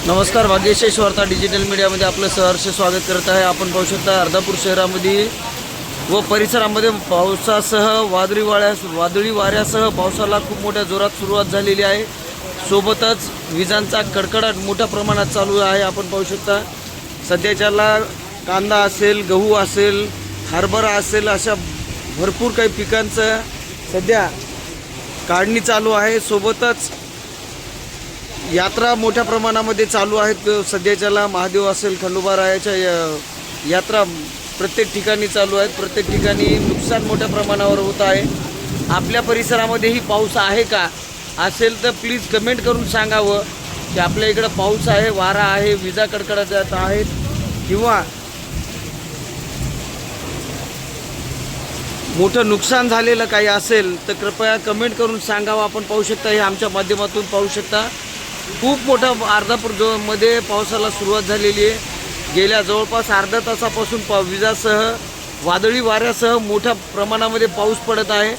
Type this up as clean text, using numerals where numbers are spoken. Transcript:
नमस्कार, भाग्यशेष वार्ता डिजिटल मीडियामध्ये आपलं सहर्ष स्वागत करत आहे। आपण पाहू शकता अर्धापूर शहरामध्ये व परिसरामध्ये पावसासह वादळी वाऱ्यासह पावसाला खूप मोठ्या जोरात सुरुवात झालेली आहे। सोबतच विजांचा कडकडाट मोठ्या प्रमाणात चालू आहे। आपण पाहू शकता सध्याच्याला कांदा असेल, गहू असेल, हरभरा असेल, अशा भरपूर काही पिकांचं सध्या काढणी चालू आहे। सोबतच यात्रा मोठ्या प्रमाणामध्ये चालू आहेत। सध्याच्याला महादेव असेल, खंडोबारायाच्या यात्रा प्रत्येक ठिकाणी चालू आहेत। प्रत्येक ठिकाणी नुकसान मोठ्या प्रमाणावर होत आहे। आपल्या परिसरामध्येही पाऊस आहे का? असेल तर प्लीज कमेंट करून सांगावं की आपल्या इकडं पाऊस आहे, वारा आहे, विजा कडकडत आहेत किंवा मोठं नुकसान झालेलं काही असेल तर कृपया कमेंट करून सांगावं। आपण पाहू शकता, हे आमच्या माध्यमातून पाहू शकता खूप मोठा अर्धापूर मध्ये पावसाला सुरुवात झालेली आहे। गेल्या जवळपास अर्धा तासापासून विजासह वादळी वाऱ्यासह मोठ्या प्रमाणामध्ये पाऊस पडत आहे।